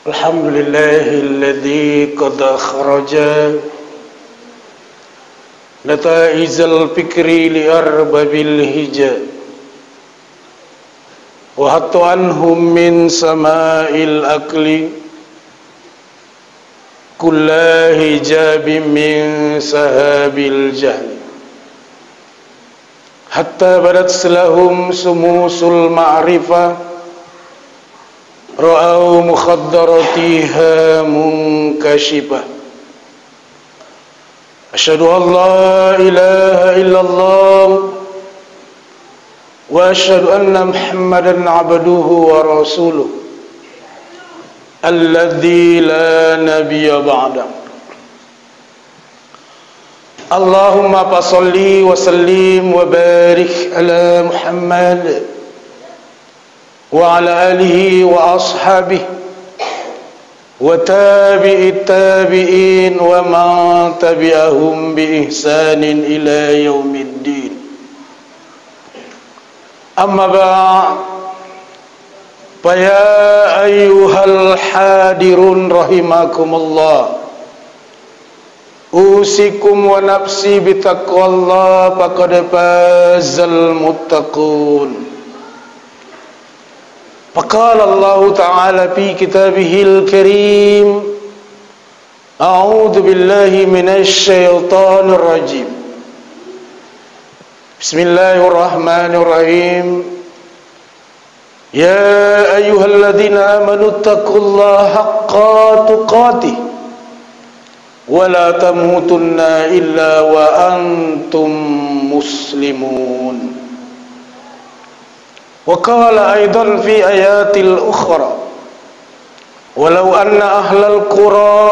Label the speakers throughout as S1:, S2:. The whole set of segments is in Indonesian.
S1: الحمد لله الذي قد أخرج نتائج الفكر لأرباب الهجاء وحط عنهم من سماء الأكل كل هجاب من سهاب الجهل حتى بدت لهم شموس المعرفة رأوا مخدراتها منكشفة أشهد أن لا إله إلا الله وأشهد أن محمدا عبده ورسوله الذي لا نبي بعده اللهم صل وسلم وبارك على محمد وعلى آله وأصحابه وتابع التابعين ومن تبعهم بإحسان إلى يوم الدين أما بعد فيا أيها الحاضرون رحمكم الله أوصيكم ونفسي بتقوى الله فقد فاز المتقون فقال الله تعالى في كتابه الكريم أعوذ بالله من الشيطان الرجيم بسم الله الرحمن الرحيم يا أيها الذين آمنوا اتقوا الله حق تقاته ولا تموتن إلا وأنتم مسلمون وقال أيضا في آيات الأخرى ولو أن أهل القرى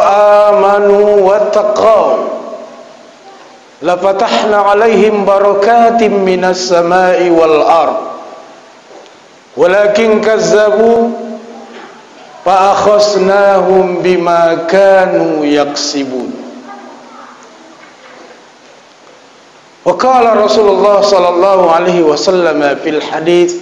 S1: آمنوا واتقوا لفتحنا عليهم بركات من السماء والأرض ولكن كذبوا فأخذناهم بما كانوا يكسبون وقال رسول الله صلى الله عليه وسلم في الحديث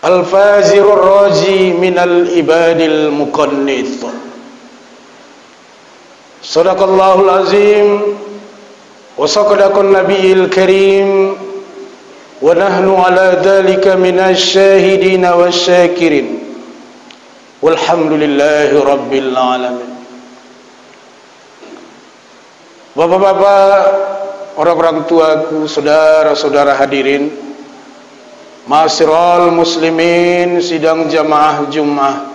S1: الفاجر الراجي من العباد المقنط صدق الله العظيم وصدق النبي الكريم ونحن على ذلك من الشاهدين والشاكرين والحمد لله رب العالمين. Bapak-bapak, orang-orang tuaku, saudara-saudara hadirin, Ma'asyiral muslimin, sidang jamaah Jumat,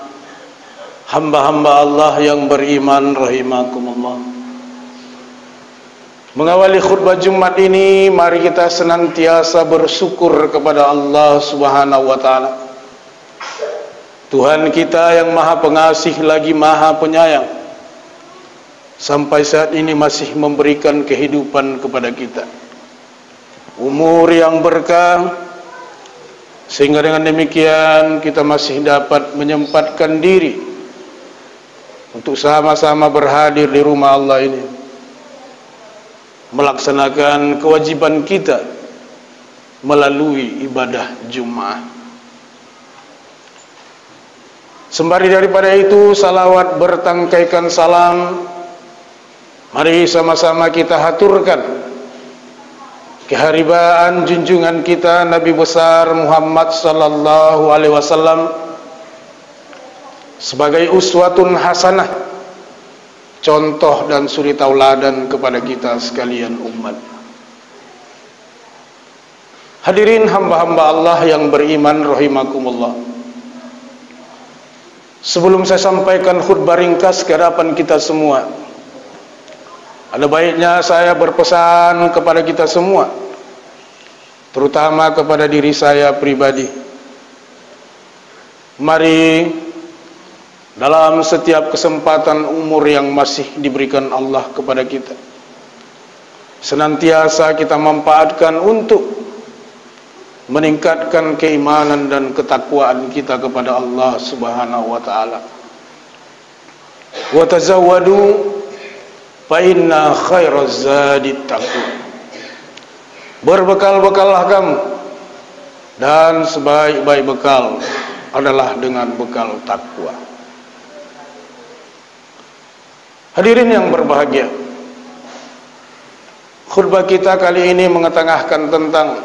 S1: hamba-hamba Allah yang beriman rahimakumullah. Mengawali khutbah Jumat ini, mari kita senantiasa bersyukur kepada Allah Subhanahu wa taala. Tuhan kita yang Maha Pengasih lagi Maha Penyayang, sampai saat ini masih memberikan kehidupan kepada kita, umur yang berkah, sehingga dengan demikian kita masih dapat menyempatkan diri untuk sama-sama berhadir di rumah Allah ini, melaksanakan kewajiban kita melalui ibadah Jumat. Sembari daripada itu, salawat bertangkaikan salam, mari sama-sama kita haturkan keharibaan junjungan kita Nabi besar Muhammad sallallahu alaihi wasallam sebagai uswatun hasanah, contoh dan suri tauladan kepada kita sekalian umat. Hadirin hamba-hamba Allah yang beriman rahimakumullah. Sebelum saya sampaikan khutbah ringkas ke hadapan kita semua, ada baiknya saya berpesan kepada kita semua, terutama kepada diri saya pribadi. Mari dalam setiap kesempatan umur yang masih diberikan Allah kepada kita, senantiasa kita manfaatkan untuk meningkatkan keimanan dan ketakwaan kita kepada Allah Subhanahu wa taala. Wa tazawwadu fa inna khairaz zadi taqwa. Berbekal-bekallah kamu, dan sebaik-baik bekal adalah dengan bekal takwa. Hadirin yang berbahagia, khutbah kita kali ini mengetengahkan tentang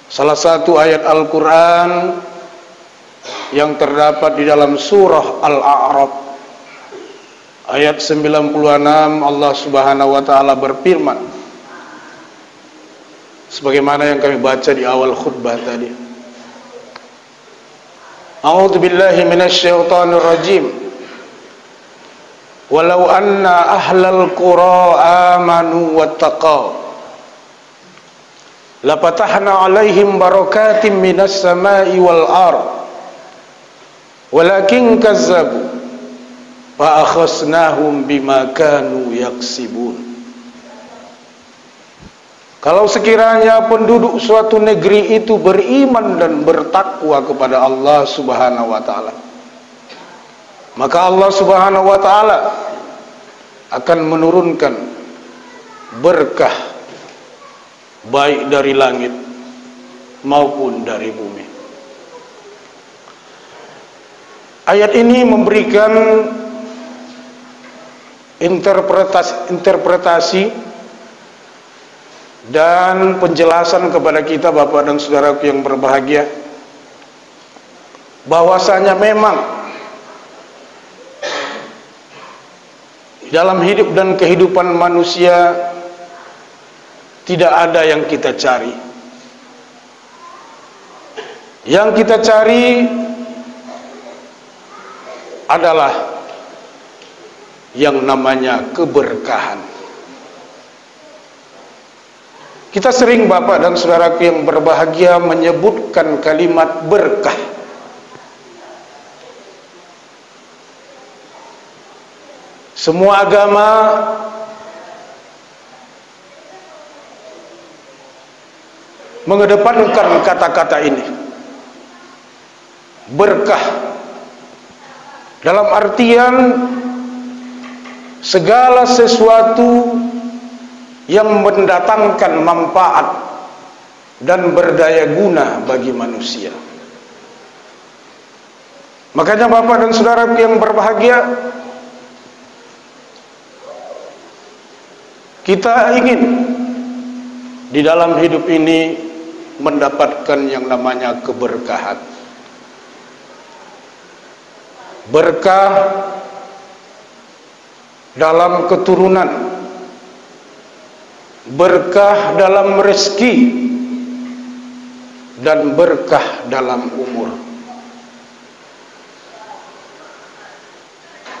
S1: salah satu ayat Al-Quran yang terdapat di dalam surah Al-A'raf ayat 96. Allah Subhanahu wa taala berfirman sebagaimana yang kami baca di awal khutbah tadi. A'udzu billahi minasyaitonir rajim. Walau anna ahlal qura amanu wattaqau lapatahna alaihim barakatim minas samai wal ard walakin kazzabu fa akhasnahum bima kanu yaksibun. Kalau sekiranya penduduk suatu negeri itu beriman dan bertakwa kepada Allah Subhanahu wa taala, maka Allah Subhanahu wa taala akan menurunkan berkah baik dari langit maupun dari bumi. Ayat ini memberikan interpretasi dan penjelasan kepada kita Bapak dan saudaraku yang berbahagia, bahwasanya memang dalam hidup dan kehidupan manusia tidak ada yang kita cari. Yang kita cari adalah yang namanya keberkahan. Kita sering Bapak dan saudaraku yang berbahagia menyebutkan kalimat berkah. Semua agama mengedepankan kata-kata ini, berkah, dalam artian segala sesuatu yang mendatangkan manfaat dan berdaya guna bagi manusia. Makanya Bapak dan saudaraku yang berbahagia, kita ingin di dalam hidup ini mendapatkan yang namanya keberkahan. Berkah dalam keturunan, berkah dalam rezeki, dan berkah dalam umur.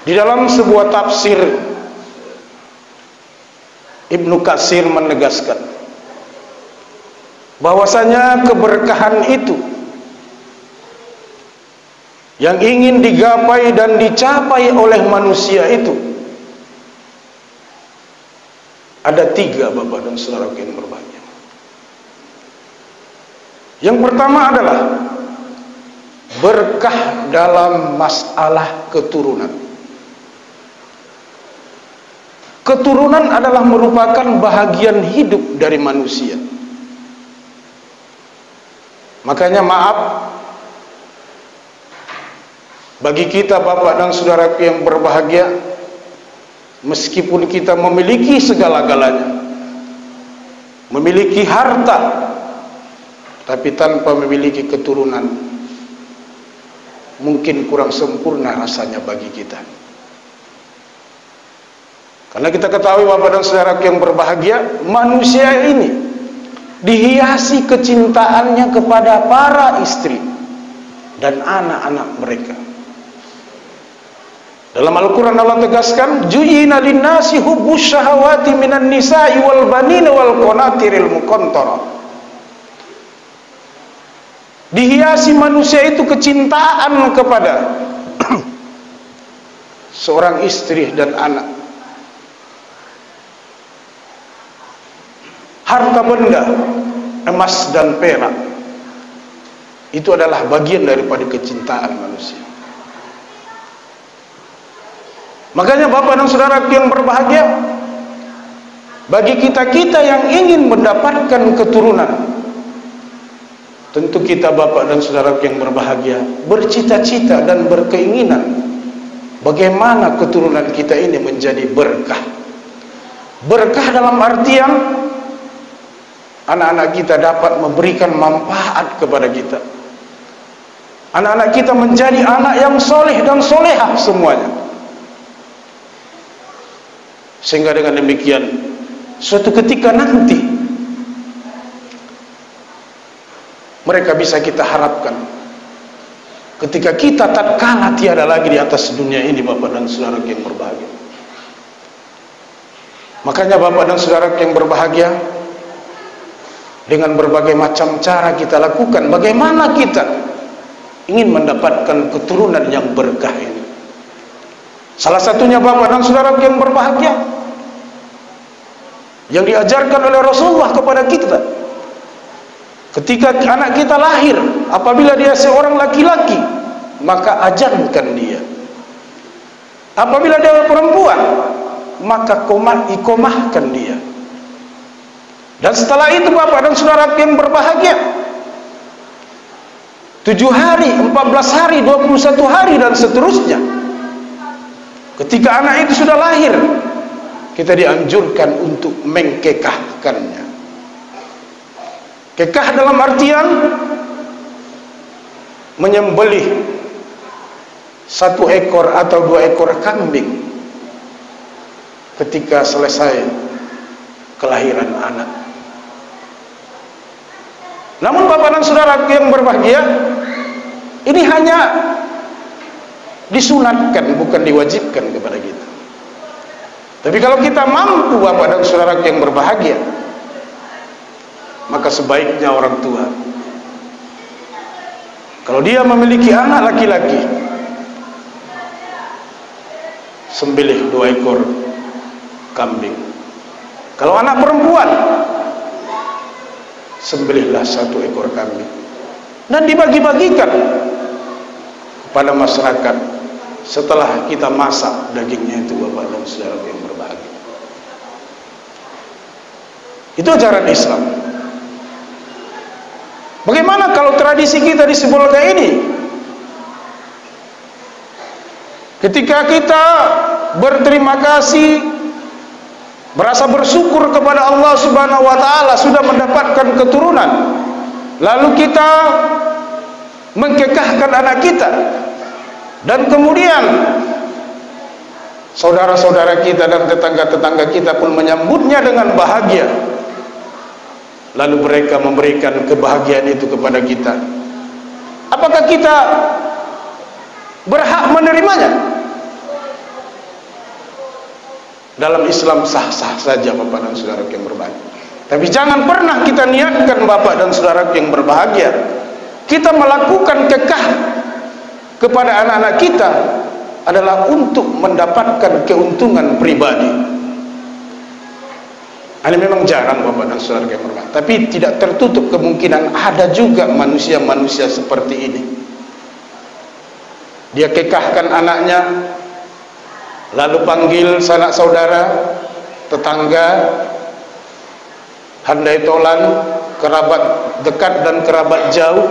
S1: Di dalam sebuah tafsir, Ibnu Katsir menegaskan bahwasanya keberkahan itu yang ingin digapai dan dicapai oleh manusia itu ada tiga Bapak dan saudara yang berbahagia. Yang pertama adalah berkah dalam masalah keturunan. Keturunan adalah merupakan bahagian hidup dari manusia. Makanya maaf bagi kita Bapak dan saudaraku yang berbahagia, meskipun kita memiliki segala-galanya, memiliki harta, tapi tanpa memiliki keturunan, mungkin kurang sempurna rasanya bagi kita. Karena kita ketahui Bapak dan saudaraku yang berbahagia, manusia ini dihiasi kecintaannya kepada para istri dan anak-anak mereka. Dalam Al-Quran Allah tegaskan, Juyina linnasi hubbus syahawati minan nisa'i wal banina wal qanatiril muqantara. Dihiasi manusia itu kecintaan kepada seorang istri dan anak, harta benda, emas dan perak. Itu adalah bagian daripada kecintaan manusia. Makanya Bapak dan saudara yang berbahagia, bagi kita-kita yang ingin mendapatkan keturunan, tentu kita bapak dan saudara yang berbahagia bercita-cita dan berkeinginan bagaimana keturunan kita ini menjadi berkah. Berkah dalam artian anak-anak kita dapat memberikan manfaat kepada kita. Anak-anak kita menjadi anak yang soleh dan solehah semuanya. Sehingga dengan demikian suatu ketika nanti mereka bisa kita harapkan ketika kita tatkala tiada lagi di atas dunia ini bapak dan saudara yang berbahagia. Makanya bapak dan saudara yang berbahagia, dengan berbagai macam cara kita lakukan bagaimana kita ingin mendapatkan keturunan yang berkah ini. Salah satunya bapak dan saudara yang berbahagia yang diajarkan oleh Rasulullah kepada kita. Ketika anak kita lahir, apabila dia seorang laki-laki, maka ajarkan dia. Apabila dia perempuan, maka ikomahkan dia. Dan setelah itu bapak dan saudara yang berbahagia, 7 hari, 14 hari, 21 hari dan seterusnya, ketika anak itu sudah lahir, kita dianjurkan untuk mengkekahkannya. Kekah dalam artian menyembelih 1 ekor atau 2 ekor kambing ketika selesai kelahiran anak. Namun bapak dan saudara yang berbahagia, ini hanya disunatkan, bukan diwajibkan kepada kita. Tapi kalau kita mampu bapak dan saudara yang berbahagia, maka sebaiknya orang tua, kalau dia memiliki anak laki-laki, sembelih 2 ekor kambing. Kalau anak perempuan, sembelihlah 1 ekor kambing dan dibagi-bagikan kepada masyarakat setelah kita masak dagingnya itu bapak dan saudara yang berbahagia. Itu ajaran Islam. Bagaimana kalau tradisi kita di Sibolga ini? Ketika kita berterima kasih, merasa bersyukur kepada Allah Subhanahu wa taala sudah mendapatkan keturunan, lalu kita mengkekahkan anak kita, dan kemudian saudara-saudara kita dan tetangga-tetangga kita pun menyambutnya dengan bahagia, lalu mereka memberikan kebahagiaan itu kepada kita. Apakah kita berhak menerimanya? Dalam Islam sah-sah saja bapak dan saudara yang berbahagia. Tapi jangan pernah kita niatkan bapak dan saudara yang berbahagia, kita melakukan kekah kepada anak-anak kita adalah untuk mendapatkan keuntungan pribadi. Ini memang jarang bapak dan saudara yang berbahagia, tapi tidak tertutup kemungkinan ada juga manusia-manusia seperti ini. Dia kekahkan anaknya, lalu panggil sanak saudara, tetangga, handai tolan, kerabat dekat dan kerabat jauh,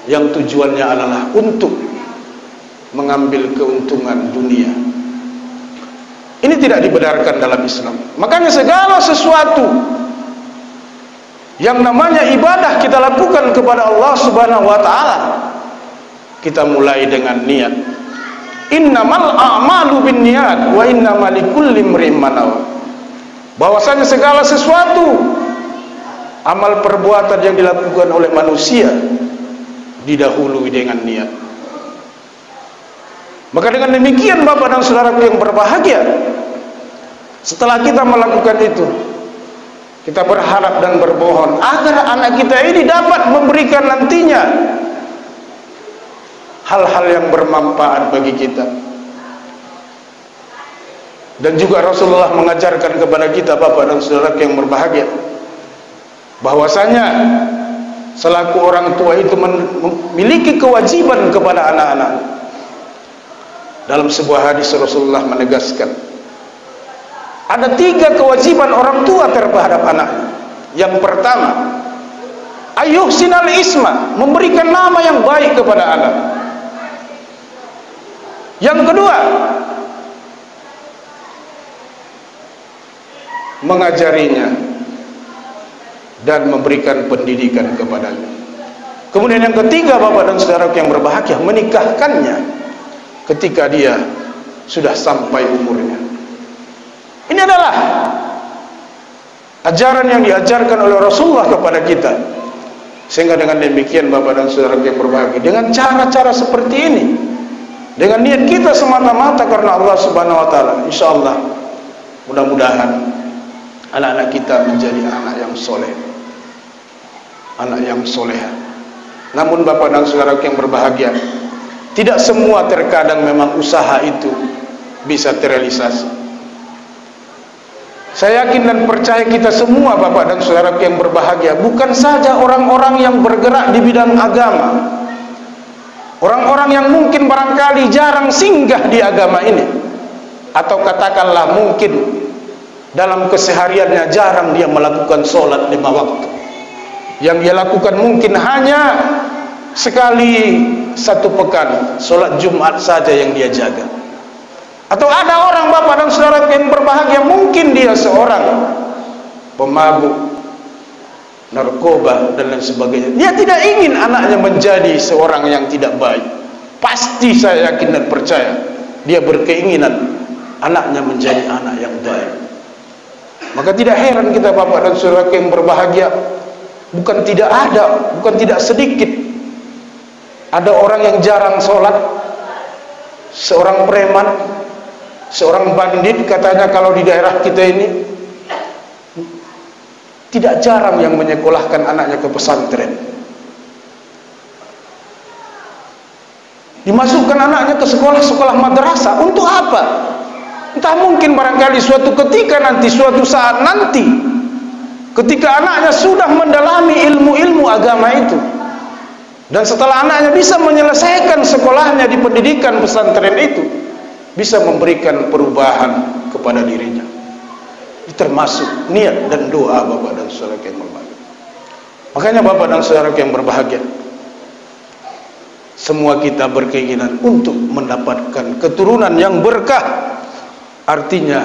S1: yang tujuannya adalah untuk mengambil keuntungan dunia. Ini tidak dibenarkan dalam Islam. Makanya segala sesuatu yang namanya ibadah kita lakukan kepada Allah Subhanahu wa taala, kita mulai dengan niat. Innamal a'malu binniyat wa innamal likulli imrin ma nawa. Bahwasanya segala sesuatu amal perbuatan yang dilakukan oleh manusia didahului dengan niat. Maka dengan demikian bapak dan saudara yang berbahagia, setelah kita melakukan itu, kita berharap dan bermohon agar anak kita ini dapat memberikan nantinya hal-hal yang bermanfaat bagi kita. Dan juga Rasulullah mengajarkan kepada kita bapak dan saudara yang berbahagia, bahwasanya selaku orang tua itu memiliki kewajiban kepada anak-anak. Dalam sebuah hadis Rasulullah menegaskan ada 3 kewajiban orang tua terhadap anaknya. Yang pertama, Ayyuhsinal isma, memberikan nama yang baik kepada anak. Yang kedua, mengajarinya dan memberikan pendidikan kepadanya. Kemudian yang ketiga, Bapak dan saudara yang berbahagia, menikahkannya ketika dia sudah sampai umurnya. Ini adalah ajaran yang diajarkan oleh Rasulullah kepada kita. Sehingga dengan demikian, Bapak dan saudara yang berbahagia, dengan cara-cara seperti ini, dengan niat kita semata-mata karena Allah Subhanahu wa taala, insyaallah mudah-mudahan anak-anak kita menjadi anak yang soleh, anak yang soleha. Namun Bapak dan saudara yang berbahagia, tidak semua terkadang memang usaha itu bisa terrealisasi. Saya yakin dan percaya kita semua, Bapak dan saudara yang berbahagia, bukan saja orang-orang yang bergerak di bidang agama, orang-orang yang mungkin barangkali jarang singgah di agama ini, atau katakanlah mungkin dalam kesehariannya jarang dia melakukan sholat 5 waktu. Yang dia lakukan mungkin hanya sekali 1 pekan, sholat Jumat saja yang dia jaga. Atau ada orang, Bapak dan saudara yang berbahagia, mungkin dia seorang pemabuk, narkoba dan lain sebagainya. Dia tidak ingin anaknya menjadi seorang yang tidak baik. Pasti saya yakin dan percaya dia berkeinginan anaknya menjadi anak yang baik. Maka tidak heran kita, Bapak dan saudara yang berbahagia, bukan tidak ada, bukan tidak sedikit ada orang yang jarang sholat, seorang preman, seorang bandit katanya kalau di daerah kita ini, tidak jarang yang menyekolahkan anaknya ke pesantren, dimasukkan anaknya ke sekolah-sekolah madrasah. Untuk apa? Entah mungkin barangkali suatu ketika nanti, suatu saat nanti, ketika anaknya sudah mendalami ilmu-ilmu agama itu, dan setelah anaknya bisa menyelesaikan sekolahnya di pendidikan pesantren itu, bisa memberikan perubahan kepada dirinya. Ini termasuk niat dan doa Bapak dan saudara yang berbahagia. Makanya Bapak dan saudara yang berbahagia, semua kita berkeinginan untuk mendapatkan keturunan yang berkah. Artinya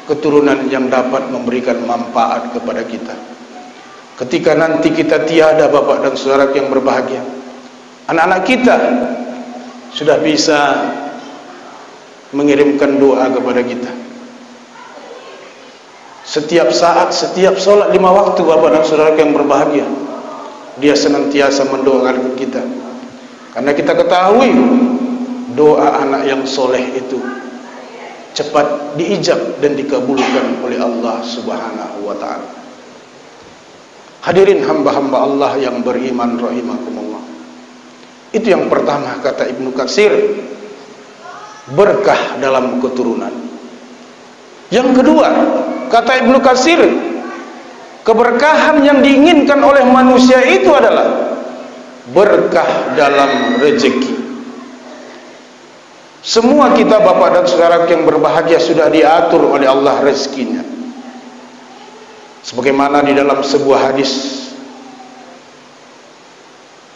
S1: keturunan yang dapat memberikan manfaat kepada kita. Ketika nanti kita tiada, Bapak dan saudara yang berbahagia, anak-anak kita sudah bisa mengirimkan doa kepada kita. Setiap saat, setiap sholat 5 waktu, Bapak dan saudara yang berbahagia, dia senantiasa mendoakan kita. Karena kita ketahui doa anak yang soleh itu cepat diijab dan dikabulkan oleh Allah Subhanahu wa ta'ala. Hadirin hamba-hamba Allah yang beriman rahimakumullah. Itu yang pertama, kata Ibnu Katsir, berkah dalam keturunan. Yang kedua, kata Ibnu Katsir, keberkahan yang diinginkan oleh manusia itu adalah berkah dalam rezeki. Semua kita, Bapak dan saudara yang berbahagia, sudah diatur oleh Allah rezekinya. Sebagaimana di dalam sebuah hadis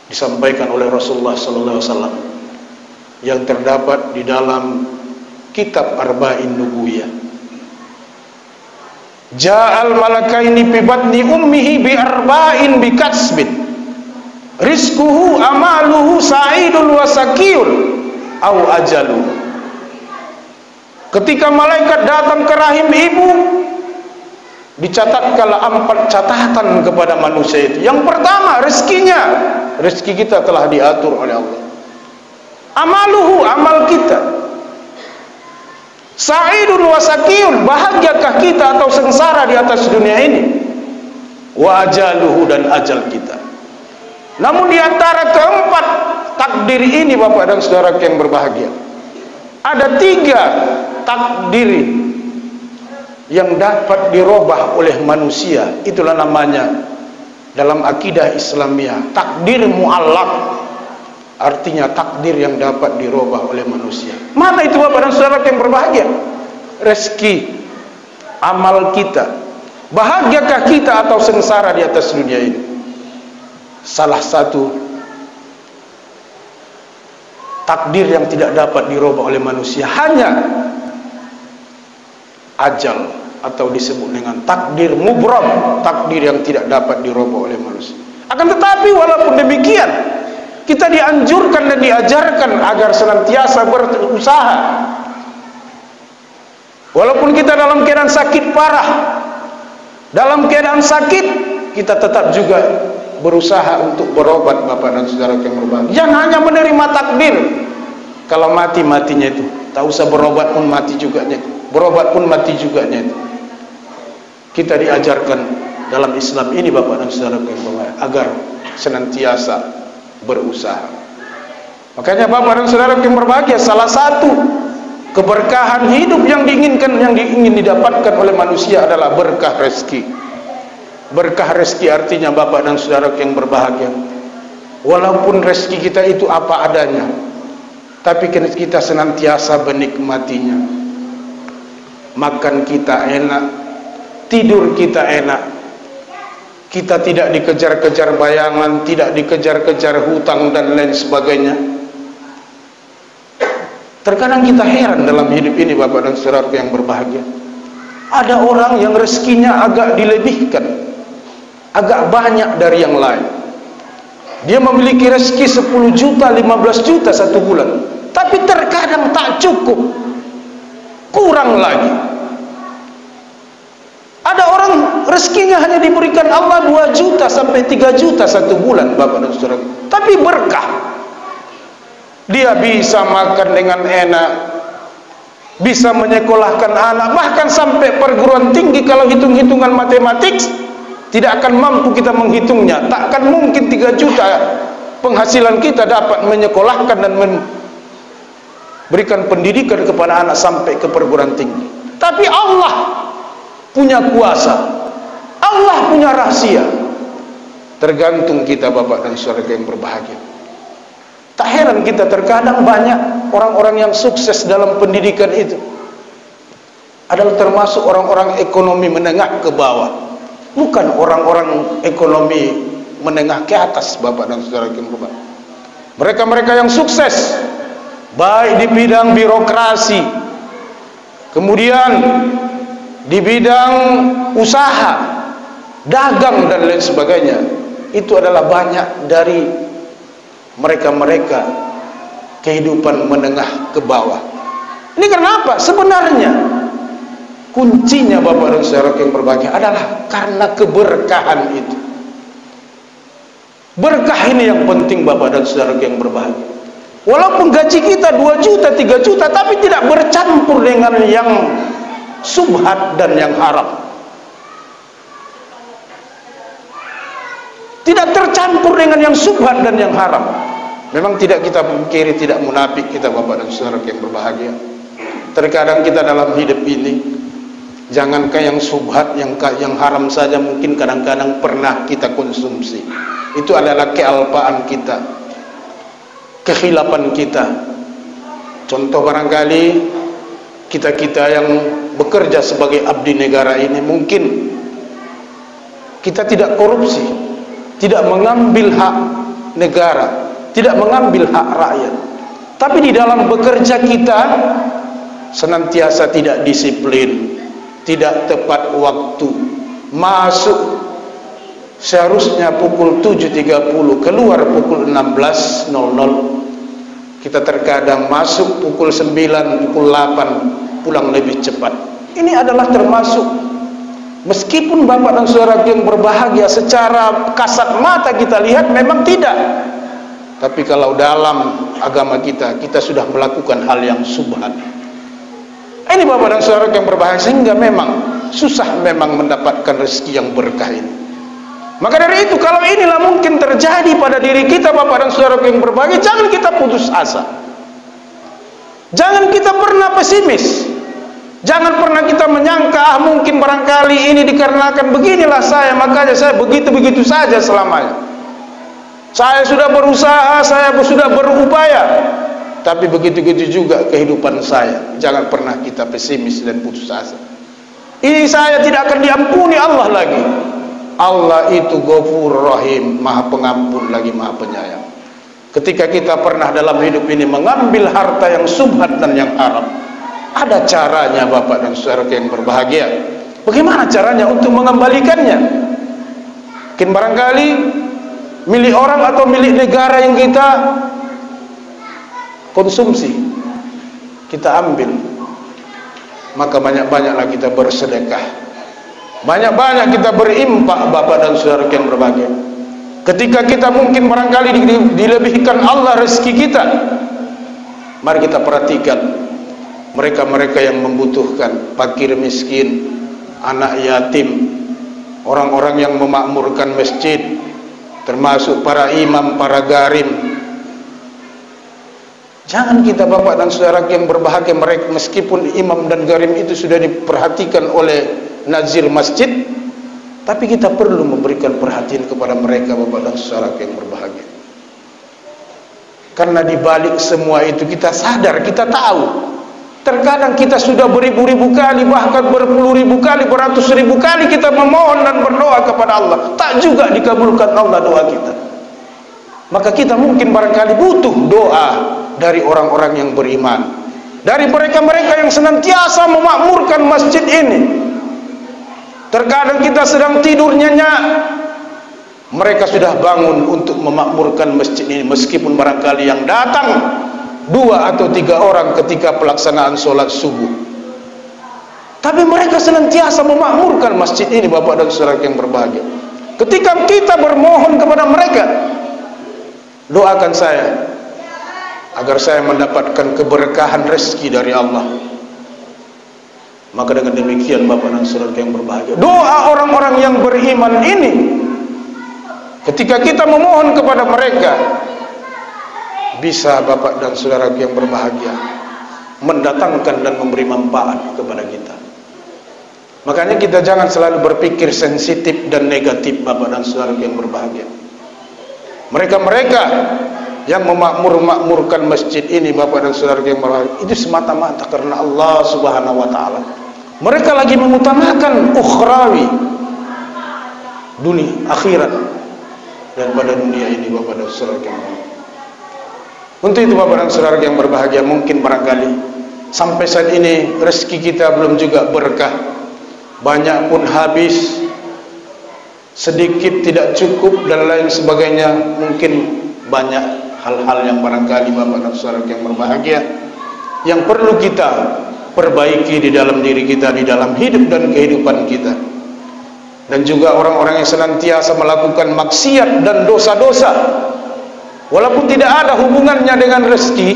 S1: disampaikan oleh Rasulullah sallallahu alaihi wasallam yang terdapat di dalam kitab Arba'in Nubuwiyah. Ja'al malakaini fi batni ummihi bi arba'in bi kasbin. Rizquhu amaluhu sa'idun wa sakiyun aw ajalu. Ketika malaikat datang ke rahim ibu, dicatatkanlah 4 catatan kepada manusia itu. Yang pertama, rezekinya. Rezeki kita telah diatur oleh Allah. Amaluhu, amal kita. Sa'idun wa sakiyun, bahagiakah kita atau sengsara di atas dunia ini? Wa ajaluhu, dan ajal kita. Namun di antara keempat takdir ini, Bapak dan saudara yang berbahagia, ada 3 takdir yang dapat dirubah oleh manusia. Itulah namanya dalam akidah Islamiyah takdir mu'allaq, artinya takdir yang dapat dirubah oleh manusia. Mana itu, Bapak dan saudara yang berbahagia? Rezeki, amal kita. Bahagiakah kita atau sengsara di atas dunia ini? salah satu takdir yang tidak dapat dirubah oleh manusia hanya ajal, atau disebut dengan takdir mubram, takdir yang tidak dapat dirubah oleh manusia. Akan tetapi walaupun demikian, kita dianjurkan dan diajarkan agar senantiasa berusaha. Walaupun kita dalam keadaan sakit parah, dalam keadaan sakit, kita tetap juga berusaha untuk berobat, Bapak dan saudara yang berbahagia. Jangan hanya menerima takdir. Kalau mati-matinya itu, tak usah berobat pun mati juga, berobat pun mati juga. Kita diajarkan dalam Islam ini, Bapak dan saudara yang berbahagia, agar senantiasa berusaha. Makanya Bapak dan saudara yang berbahagia, salah satu keberkahan hidup yang diinginkan, yang ingin didapatkan oleh manusia adalah berkah rezeki. Berkah rezeki artinya, Bapak dan saudara yang berbahagia, walaupun rezeki kita itu apa adanya, tapi kita senantiasa menikmatinya. Makan kita enak, tidur kita enak, kita tidak dikejar-kejar bayangan, tidak dikejar-kejar hutang dan lain sebagainya. Terkadang kita heran dalam hidup ini, Bapak dan saudara yang berbahagia, ada orang yang rezekinya agak dilebihkan, agak banyak dari yang lain. Dia memiliki rezeki 10 juta, 15 juta satu bulan, tapi terkadang tak cukup, kurang lagi. Ada orang rezekinya hanya diberikan Allah 2 juta sampai 3 juta satu bulan, Bapak dan saudara, tapi berkah. Dia bisa makan dengan enak, bisa menyekolahkan anak, bahkan sampai perguruan tinggi. Kalau hitung-hitungan matematik tidak akan mampu kita menghitungnya. Tak akan mungkin 3 juta penghasilan kita dapat menyekolahkan dan memberikan pendidikan kepada anak sampai ke perguruan tinggi. Tapi Allah punya kuasa, Allah punya rahasia. Tergantung kita, Bapak dan saudara yang berbahagia. Tak heran kita terkadang banyak orang-orang yang sukses dalam pendidikan itu adalah termasuk orang-orang ekonomi menengah ke bawah, bukan orang-orang ekonomi menengah ke atas, Bapak dan saudara yang berbahagia. Mereka-mereka yang sukses baik di bidang birokrasi, kemudian di bidang usaha, dagang dan lain sebagainya, itu adalah banyak dari mereka-mereka kehidupan menengah ke bawah. Ini kenapa? Sebenarnya kuncinya, Bapak dan saudara yang berbahagia, adalah karena keberkahan itu. Berkah ini yang penting, Bapak dan saudara yang berbahagia. Walaupun gaji kita 2 juta, 3 juta, tapi tidak bercampur dengan yang subhat dan yang haram. Tidak tercampur dengan yang subhat dan yang haram. Memang tidak kita mungkiri, tidak munafik kita, Bapak dan saudara yang berbahagia. Terkadang kita dalam hidup ini, jangankan yang subhat, yang haram saja mungkin kadang-kadang pernah kita konsumsi. Itu adalah kealpaan kita, kehilapan kita. Contoh barangkali kita-kita yang bekerja sebagai abdi negara ini, mungkin kita tidak korupsi, tidak mengambil hak negara, tidak mengambil hak rakyat, tapi di dalam bekerja kita senantiasa tidak disiplin, tidak tepat waktu, masuk seharusnya pukul 7.30, keluar pukul 16.00. Kita terkadang masuk pukul 9, pukul 8, pulang lebih cepat. Ini adalah termasuk, meskipun Bapak dan saudara yang berbahagia, secara kasat mata kita lihat memang tidak, tapi kalau dalam agama kita, kita sudah melakukan hal yang subhat. Ini Bapak dan saudara yang berbahagia, sehingga memang susah memang mendapatkan rezeki yang berkah ini. Maka dari itu, kalau inilah mungkin terjadi pada diri kita, Bapak dan saudara yang berbahagia, jangan kita putus asa, jangan kita pernah pesimis, jangan pernah kita menyangka, mungkin barangkali ini dikarenakan beginilah saya, makanya saya begitu-begitu saja selamanya. Saya sudah berusaha, saya sudah berupaya, tapi begitu-begitu juga kehidupan saya. Jangan pernah kita pesimis dan putus asa. Ini saya tidak akan diampuni Allah lagi. Allah itu Ghafur Rahim, Maha Pengampun lagi Maha Penyayang. Ketika kita pernah dalam hidup ini mengambil harta yang subhat dan yang haram, ada caranya Bapak dan saudara yang berbahagia. Bagaimana caranya untuk mengembalikannya? Mungkin barangkali milik orang atau milik negara yang kita konsumsi, kita ambil. Maka banyak-banyaklah kita bersedekah, banyak-banyak kita berimpak Bapak dan saudara yang berbahagia. Ketika kita mungkin barangkali dilebihkan Allah rezeki kita, mari kita perhatikan mereka-mereka yang membutuhkan, fakir miskin, anak yatim, orang-orang yang memakmurkan masjid, termasuk para imam, para garim. Jangan kita Bapak dan saudara yang berbahagia, mereka meskipun imam dan garim itu sudah diperhatikan oleh nazir masjid, tapi kita perlu memberikan perhatian kepada mereka Bapak dan saudara yang berbahagia. Karena di balik semua itu kita sadar, kita tahu, terkadang kita sudah beribu-ribu kali, bahkan berpuluh-ribu kali, beratus-ribu kali kita memohon dan berdoa kepada Allah, tak juga dikabulkan Allah doa kita. Maka kita mungkin barangkali butuh doa dari orang-orang yang beriman, dari mereka-mereka yang senantiasa memakmurkan masjid ini. Terkadang kita sedang tidur nyenyak, mereka sudah bangun untuk memakmurkan masjid ini, meskipun barangkali yang datang 2 atau 3 orang ketika pelaksanaan sholat subuh, tapi mereka senantiasa memakmurkan masjid ini Bapak dan saudara yang berbahagia. Ketika kita bermohon kepada mereka, doakan saya agar saya mendapatkan keberkahan rezeki dari Allah. Maka dengan demikian Bapak dan saudara yang berbahagia, doa orang-orang yang beriman ini, ketika kita memohon kepada mereka, bisa Bapak dan saudara yang berbahagia mendatangkan dan memberi manfaat kepada kita. Makanya kita jangan selalu berpikir sensitif dan negatif Bapak dan saudara yang berbahagia. Mereka-mereka yang memakmurkan masjid ini Bapak dan saudara yang berbahagia, itu semata-mata karena Allah Subhanahu wa taala. Mereka lagi mengutamakan ukhrawi, dunia, akhirat, dan pada dunia ini Bapak dan saudara yang berbahagia. Untuk itu Bapak dan saudara yang berbahagia, mungkin barangkali sampai saat ini rezeki kita belum juga berkah, banyak pun habis, sedikit tidak cukup dan lain sebagainya. Mungkin banyak hal-hal yang barangkali Bapak dan saudara yang berbahagia yang perlu kita perbaiki di dalam diri kita, di dalam hidup dan kehidupan kita. Dan juga orang-orang yang senantiasa melakukan maksiat dan dosa-dosa, walaupun tidak ada hubungannya dengan rezeki,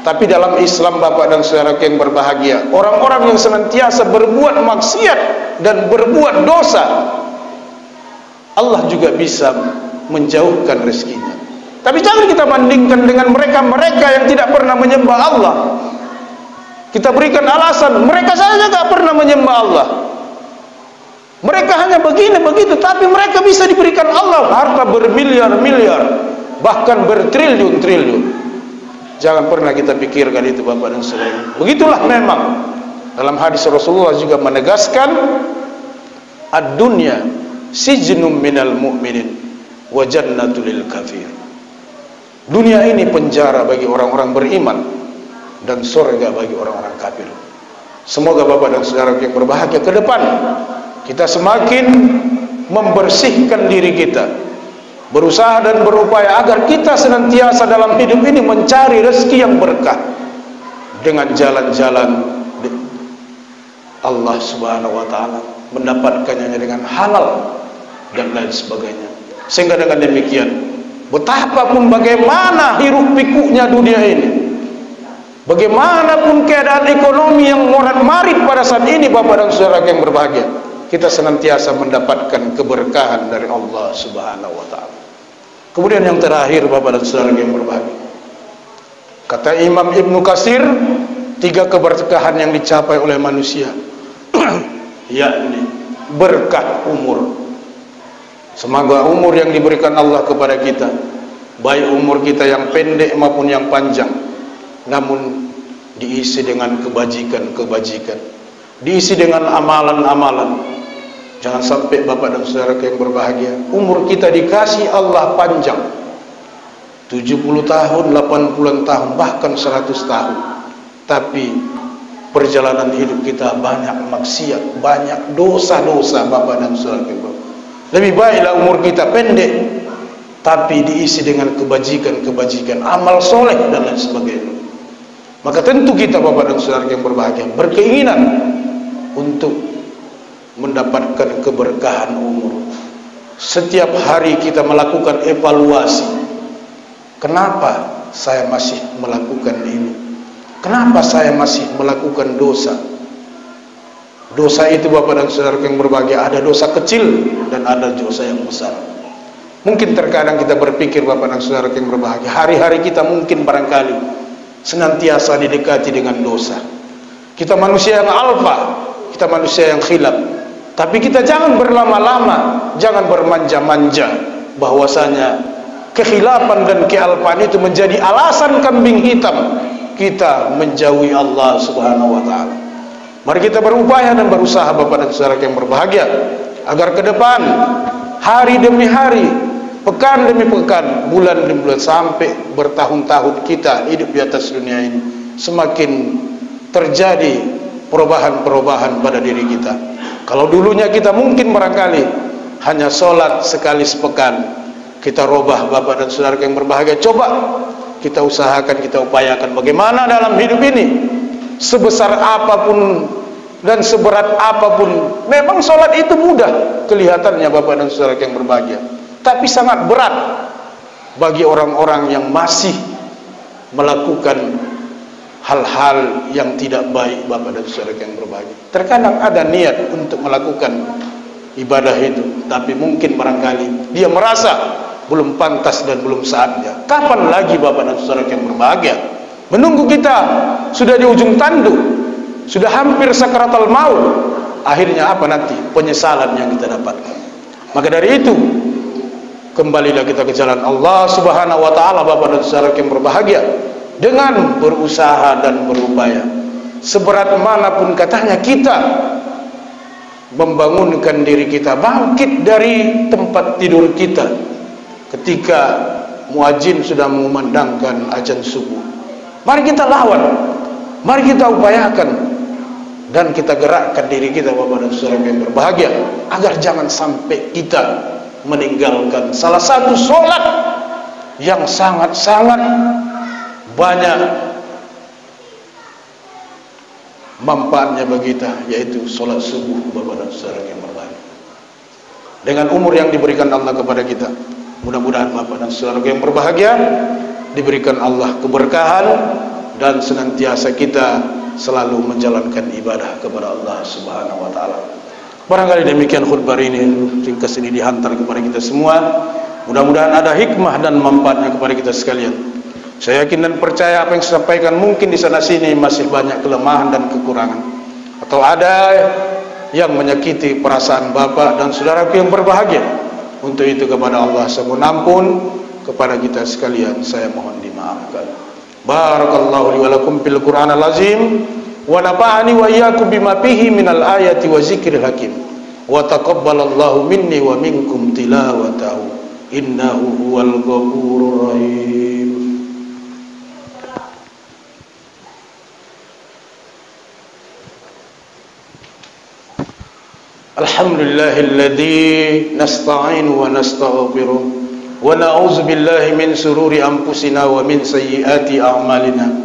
S1: tapi dalam Islam Bapak dan saudara yang berbahagia, orang-orang yang senantiasa berbuat maksiat dan berbuat dosa, Allah juga bisa menjauhkan rezekinya. Tapi jangan kita bandingkan dengan mereka-mereka yang tidak pernah menyembah Allah. Kita berikan alasan, mereka saja tidak pernah menyembah Allah, mereka hanya begini begitu, tapi mereka bisa diberikan Allah harta bermiliar-miliar, bahkan bertriliun-triliun. Jangan pernah kita pikirkan itu Bapak dan saudara. Begitulah memang dalam hadis Rasulullah juga menegaskan, ad-dunya sijnum minal mu'minin wa jannatul lil kafir. Dunia ini penjara bagi orang-orang beriman dan surga bagi orang-orang kafir. Semoga Bapak dan saudara yang berbahagia, ke depan kita semakin membersihkan diri kita, berusaha dan berupaya agar kita senantiasa dalam hidup ini mencari rezeki yang berkah dengan jalan-jalan Allah Subhanahu wa taala, mendapatkannya dengan halal dan lain sebagainya. Sehingga dengan demikian, betapapun bagaimana hiruk pikuknya dunia ini, bagaimanapun keadaan ekonomi yang morat-marit pada saat ini Bapak dan saudara yang berbahagia, kita senantiasa mendapatkan keberkahan dari Allah Subhanahu wa taala. Kemudian yang terakhir Bapak dan saudara yang berbahagia, kata Imam Ibnu Katsir, 3 keberkahan yang dicapai oleh manusia yakni berkah umur. Semoga umur yang diberikan Allah kepada kita, baik umur kita yang pendek maupun yang panjang, namun diisi dengan kebajikan-kebajikan, diisi dengan amalan-amalan, Jangan sampai Bapak dan saudara yang berbahagia, umur kita dikasih Allah panjang, 70 tahun, 80 tahun, bahkan 100 tahun, tapi perjalanan hidup kita banyak maksiat, banyak dosa-dosa. Bapak dan saudara yang berbahagia, lebih baiklah umur kita pendek tapi diisi dengan kebajikan-kebajikan, amal soleh dan lain sebagainya. Maka tentu kita Bapak dan saudara yang berbahagia berkeinginan untuk mendapatkan keberkahan umur. Setiap hari kita melakukan evaluasi. Kenapa saya masih melakukan ini? Kenapa saya masih melakukan dosa? Dosa itu Bapak dan saudara yang berbahagia, ada dosa kecil dan ada dosa yang besar. Mungkin terkadang kita berpikir Bapak dan saudara yang berbahagia, hari-hari kita mungkin barangkali senantiasa didekati dengan dosa. Kita manusia yang alfa, kita manusia yang khilaf. Tapi kita jangan berlama-lama, jangan bermanja-manja bahwasanya kekhilafan dan kealfaan itu menjadi alasan kambing hitam kita menjauhi Allah Subhanahu wa taala. Mari kita berupaya dan berusaha Bapak dan saudara yang berbahagia agar ke depan hari demi hari, pekan demi pekan, bulan demi bulan, sampai bertahun-tahun kita hidup di atas dunia ini, semakin terjadi perubahan-perubahan pada diri kita. Kalau dulunya kita mungkin barangkali hanya sholat sekali sepekan, kita robah Bapak dan saudara yang berbahagia. Coba kita usahakan, kita upayakan bagaimana dalam hidup ini, sebesar apapun dan seberat apapun. Memang sholat itu mudah kelihatannya Bapak dan saudara yang berbahagia, tapi sangat berat bagi orang-orang yang masih melakukan hal-hal yang tidak baik Bapak dan saudara yang berbahagia. Terkadang ada niat untuk melakukan ibadah itu, tapi mungkin barangkali dia merasa belum pantas dan belum saatnya. Kapan lagi Bapak dan saudara yang berbahagia? Menunggu kita sudah di ujung tanduk, sudah hampir sakaratul maut, akhirnya apa nanti? Penyesalan yang kita dapatkan. Maka dari itu, kembalilah kita ke jalan Allah Subhanahu wa taala Bapak dan saudara yang berbahagia, dengan berusaha dan berupaya. Seberat manapun katanya kita membangunkan diri kita bangkit dari tempat tidur kita ketika muadzin sudah mengumandangkan azan subuh. Mari kita lawan, mari kita upayakan, dan kita gerakkan diri kita Bapak dan saudara yang berbahagia, agar jangan sampai kita meninggalkan salah satu sholat yang sangat-sangat banyak manfaatnya bagi kita, yaitu sholat subuh Bapak dan saudara yang berbahagia. Dengan umur yang diberikan Allah kepada kita, mudah-mudahan Bapak dan saudara yang berbahagia diberikan Allah keberkahan dan senantiasa kita selalu menjalankan ibadah kepada Allah Subhanahu wa taala. Barangkali demikian khutbah ini ringkas ini dihantar kepada kita semua. Mudah-mudahan ada hikmah dan manfaatnya kepada kita sekalian. Saya yakin dan percaya apa yang saya sampaikan mungkin di sana sini masih banyak kelemahan dan kekurangan, atau ada yang menyakiti perasaan Bapak dan saudara yang berbahagia. Untuk itu kepada Allah saya mohon ampun, kepada kita sekalian saya mohon dimaafkan. Barakallahu li wa lakum fil Qur'anil azim wa nafa'ani wa iyyakum bima fihi minal ayati wa zikril hakim wa taqabbalallahu minni wa minkum tilawatahu innahu huwal ghafurur rahim. Alhamdulillahilladzi nasta'inu wa nastaghfiruh wa na'udzu billahi min sururi anfusina wa min sayyiati a'malina.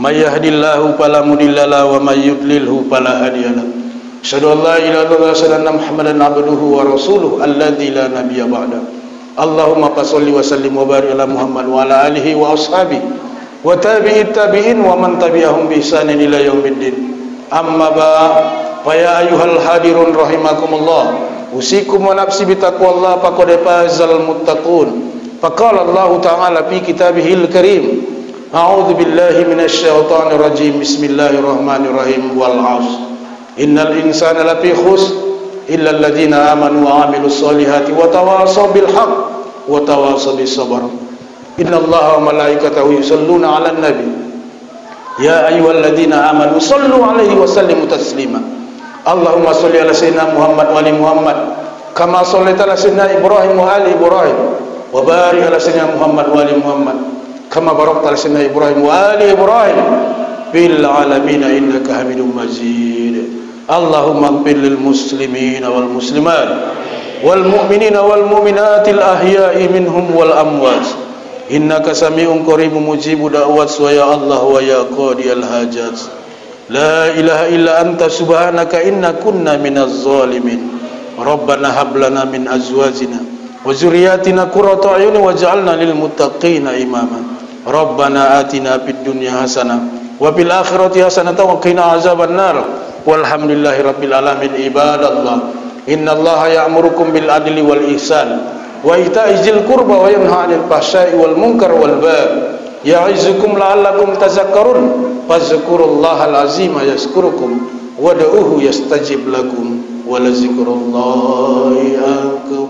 S1: May yahdihillahu fala mudilla lahu wa may yudlilhu fala hadiya lahu. Asyhadu an la ilaha illallah wa asyhadu anna Muhammadan abduhu wa rasuluhu alladzi la nabiyya ba'da. Allahumma shalli wa sallim wa barik ala Muhammad wa ala alihi wa ashabihi wa tabi'it tabi'in wa man tabi'ahum bi ihsanin ila yaumiddin. Amma ba'd. Faya ayuhal hadirun rahimakumullah, usikum wa nafsi bitaqwallah faqad fazal muttaqun. Faqala Allah Ta'ala fi kitabihil karim, a'udzu billahi minasy syaithanir rajim. Bismillahirrahmanirrahim. Wal 'ashr innal insana lafi khusr illa alladziina amanu wa 'amilus solihati wa tawashaw bil haqq wa tawashaw bis sabr. Innallaha wa malaikatahu yusholluna 'alan nabi ya ayyuhalladzina amanu shallu 'alaihi wa sallimu taslima. Allahumma salli ala sayyidina Muhammad wa ali Muhammad kama shallaita ala sayyidina Ibrahim wa ali Ibrahim wa barik ala sayyidina Muhammad wa ali Muhammad kama barakta ala sayyidina Ibrahim wa ali Ibrahim fil alamin innaka Hamidum Majid. Allahumma ighfir lil muslimina wal muslimat wal mu'minina wal mu'minatil ahya'i minhum wal amwat innaka sami'un qaribun mujibud da'wat ya Allah wa ya qadiyal hajat. La ilaha illa anta subhanaka inna kunna minaz zalimin. Rabbana hab lana min azwajina wa zurriyyatina qurrata a'yun waj'alna lil muttaqina imama. Rabbana atina fid dunya hasanah wa fil akhirati hasanah wa qina azaban nar. Walhamdulillahi rabbil alamin. Ibadallah, innallaha ya'murukum bil adli wal ihsan wa ita'i dzil qurba wa yanha 'anil fahsya'i wal munkar wal baghi ya'izukum la'allakum tazakkarun. Fazkurullahal azima yazkurukum wad'uuhu yastajib lakum wa lazikrullahi akbar.